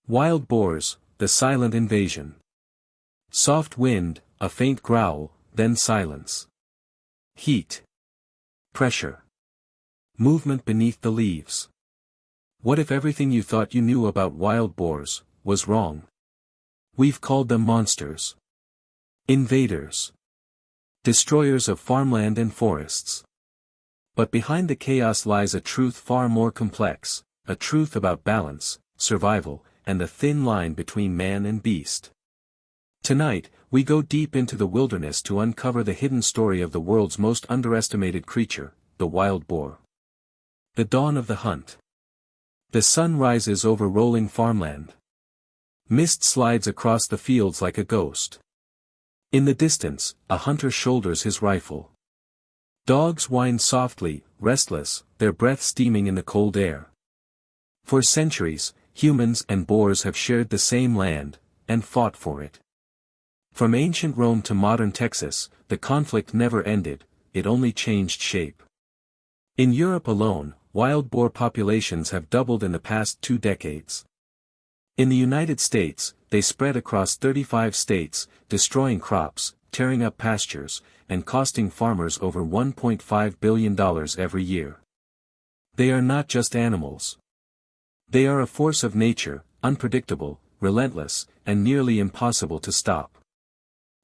Wild boars, the silent invasion. Soft wind, a faint growl, then silence. Heat. Pressure. Movement beneath the leaves. What if everything you thought you knew about wild boars was wrong? We've called them monsters. Invaders. Destroyers of farmland and forests. But behind the chaos lies a truth far more complex, a truth about balance, survival, and the thin line between man and beast. Tonight, we go deep into the wilderness to uncover the hidden story of the world's most underestimated creature, the wild boar. The dawn of the hunt. The sun rises over rolling farmland. Mist slides across the fields like a ghost. In the distance, a hunter shoulders his rifle. Dogs whine softly, restless, their breath steaming in the cold air. For centuries, humans and boars have shared the same land, and fought for it. From ancient Rome to modern Texas, the conflict never ended, it only changed shape. In Europe alone, wild boar populations have doubled in the past 2 decades. In the United States, they spread across 35 states, destroying crops, tearing up pastures, and costing farmers over $1.5 billion every year. They are not just animals. They are a force of nature, unpredictable, relentless, and nearly impossible to stop.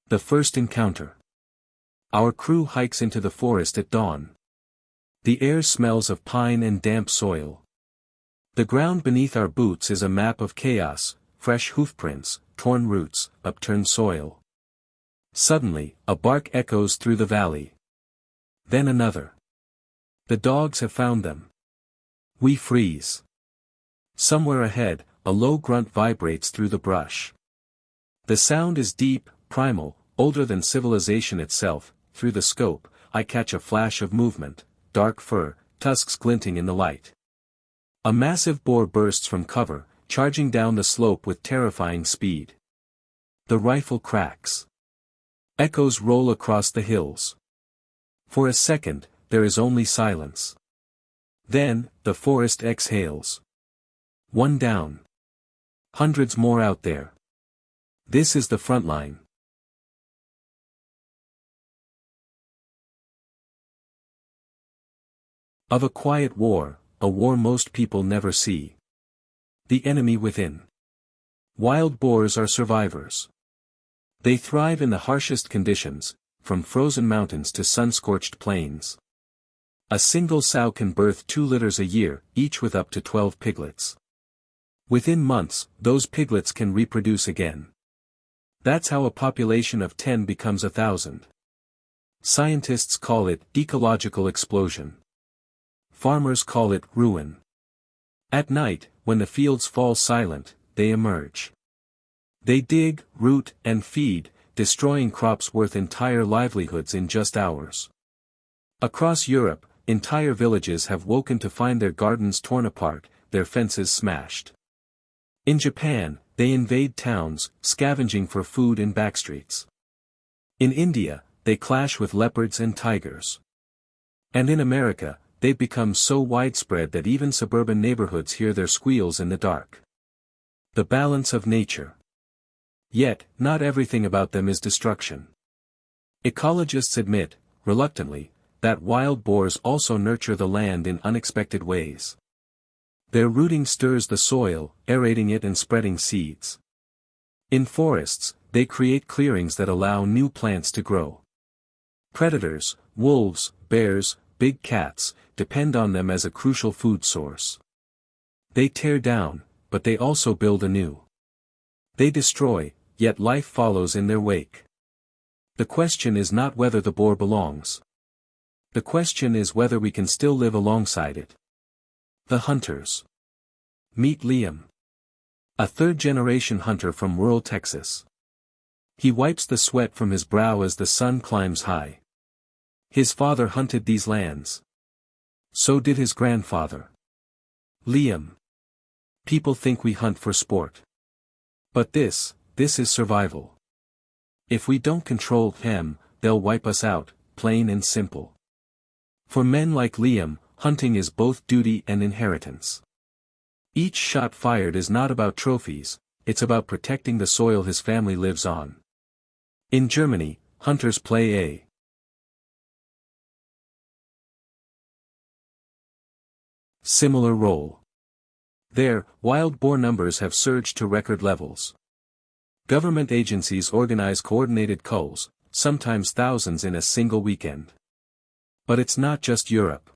The first encounter. Our crew hikes into the forest at dawn. The air smells of pine and damp soil. The ground beneath our boots is a map of chaos, fresh hoofprints, torn roots, upturned soil. Suddenly, a bark echoes through the valley. Then another. The dogs have found them. We freeze. Somewhere ahead, a low grunt vibrates through the brush. The sound is deep, primal, older than civilization itself. Through the scope, I catch a flash of movement, dark fur, tusks glinting in the light. A massive boar bursts from cover, charging down the slope with terrifying speed. The rifle cracks. Echoes roll across the hills. For a second, there is only silence. Then, the forest exhales. One down. Hundreds more out there. This is the front line. Of a quiet war, a war most people never see. The enemy within. Wild boars are survivors. They thrive in the harshest conditions, from frozen mountains to sun-scorched plains. A single sow can birth 2 litters a year, each with up to 12 piglets. Within months, those piglets can reproduce again. That's how a population of 10 becomes 1,000. Scientists call it ecological explosion. Farmers call it ruin. At night, when the fields fall silent, they emerge. They dig, root, and feed, destroying crops worth entire livelihoods in just hours. Across Europe, entire villages have woken to find their gardens torn apart, their fences smashed. In Japan, they invade towns, scavenging for food in backstreets. In India, they clash with leopards and tigers. And in America, they've become so widespread that even suburban neighborhoods hear their squeals in the dark. The balance of nature. Yet, not everything about them is destruction. Ecologists admit, reluctantly, that wild boars also nurture the land in unexpected ways. Their rooting stirs the soil, aerating it and spreading seeds. In forests, they create clearings that allow new plants to grow. Predators, wolves, bears, big cats, depend on them as a crucial food source. They tear down, but they also build anew. They destroy, yet life follows in their wake. The question is not whether the boar belongs. The question is whether we can still live alongside it. The hunters. Meet Liam. A third-generation hunter from rural Texas. He wipes the sweat from his brow as the sun climbs high. His father hunted these lands. So did his grandfather. Liam. People think we hunt for sport. But this is survival. If we don't control them, they'll wipe us out, plain and simple. For men like Liam, hunting is both duty and inheritance. Each shot fired is not about trophies, it's about protecting the soil his family lives on. In Germany, hunters play a similar role. There, wild boar numbers have surged to record levels. Government agencies organize coordinated culls, sometimes thousands in a single weekend. But it's not just Europe.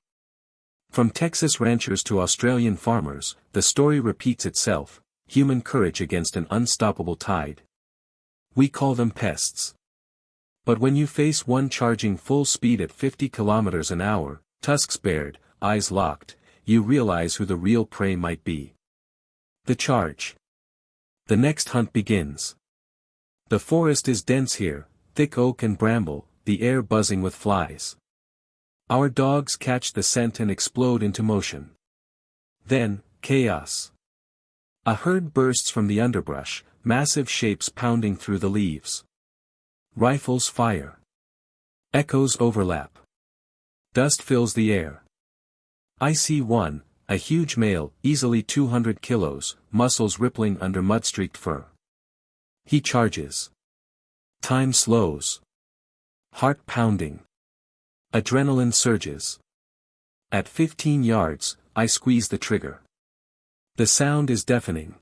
From Texas ranchers to Australian farmers, the story repeats itself: human courage against an unstoppable tide. We call them pests. But when you face one charging full speed at 50 kilometers an hour, tusks bared, eyes locked, you realize who the real prey might be. The charge. The next hunt begins. The forest is dense here, thick oak and bramble, the air buzzing with flies. Our dogs catch the scent and explode into motion. Then, chaos. A herd bursts from the underbrush, massive shapes pounding through the leaves. Rifles fire. Echoes overlap. Dust fills the air. I see one, a huge male, easily 200 kilos, muscles rippling under mud-streaked fur. He charges. Time slows. Heart pounding. Adrenaline surges. At 15 yards, I squeeze the trigger. The sound is deafening.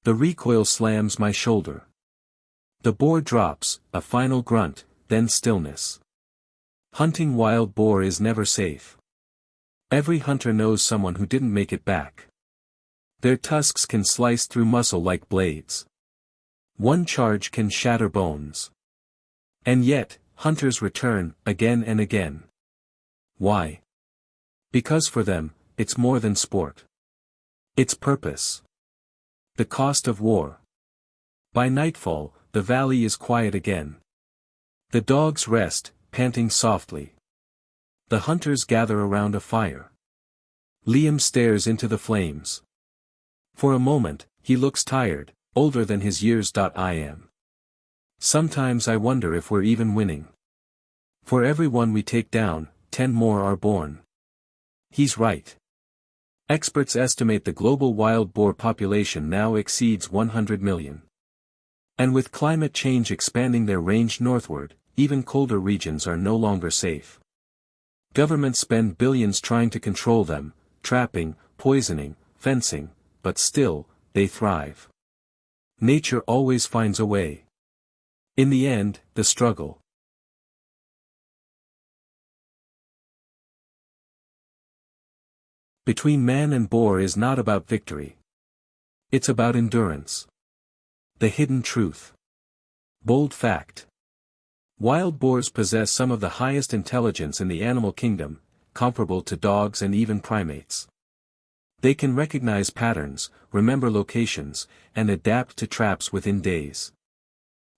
The recoil slams my shoulder. The boar drops, a final grunt, then stillness. Hunting wild boar is never safe. Every hunter knows someone who didn't make it back. Their tusks can slice through muscle like blades. One charge can shatter bones. And yet, hunters return, again and again. Why? Because for them, it's more than sport. It's purpose. The cost of war. By nightfall, the valley is quiet again. The dogs rest, panting softly. The hunters gather around a fire. Liam stares into the flames. For a moment, he looks tired, older than his years. I am. Sometimes I wonder if we're even winning. For every one we take down, 10 more are born. He's right. Experts estimate the global wild boar population now exceeds 100 million. And with climate change expanding their range northward, even colder regions are no longer safe. Governments spend billions trying to control them, trapping, poisoning, fencing, but still, they thrive. Nature always finds a way. In the end, the struggle between man and boar is not about victory. It's about endurance. The hidden truth. Bold fact. Wild boars possess some of the highest intelligence in the animal kingdom, comparable to dogs and even primates. They can recognize patterns, remember locations, and adapt to traps within days.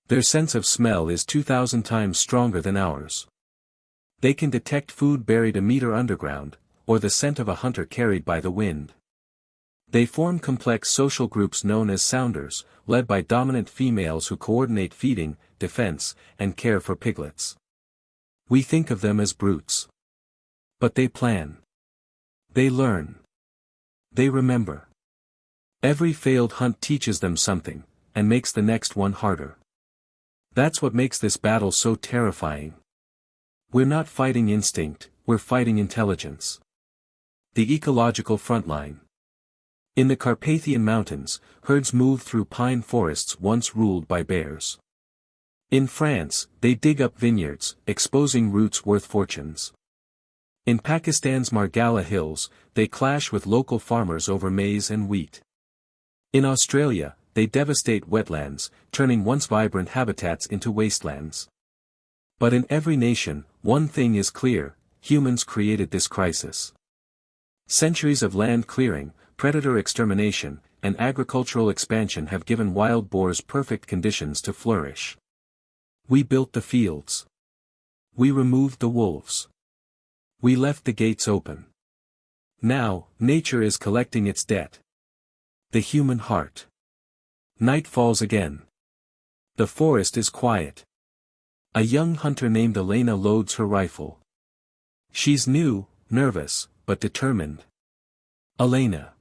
Their sense of smell is 2,000 times stronger than ours. They can detect food buried a meter underground, or the scent of a hunter carried by the wind. They form complex social groups known as sounders, led by dominant females who coordinate feeding, defense, and care for piglets. We think of them as brutes. But they plan. They learn. They remember. Every failed hunt teaches them something, and makes the next one harder. That's what makes this battle so terrifying. We're not fighting instinct, we're fighting intelligence. The ecological frontline. In the Carpathian Mountains, herds move through pine forests once ruled by bears. In France, they dig up vineyards, exposing roots worth fortunes. In Pakistan's Margalla Hills, they clash with local farmers over maize and wheat. In Australia, they devastate wetlands, turning once vibrant habitats into wastelands. But in every nation, one thing is clear: humans created this crisis. Centuries of land clearing, predator extermination, and agricultural expansion have given wild boars perfect conditions to flourish. We built the fields. We removed the wolves. We left the gates open. Now, nature is collecting its debt. The human heart. Night falls again. The forest is quiet. A young hunter named Elena loads her rifle. She's new, nervous, but determined. Elena.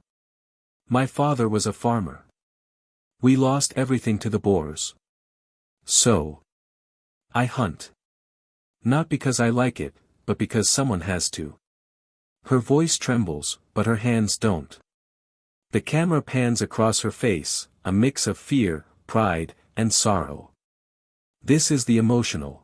My father was a farmer. We lost everything to the boars. So I hunt. Not because I like it, but because someone has to. Her voice trembles, but her hands don't. The camera pans across her face, a mix of fear, pride, and sorrow. This is the emotional,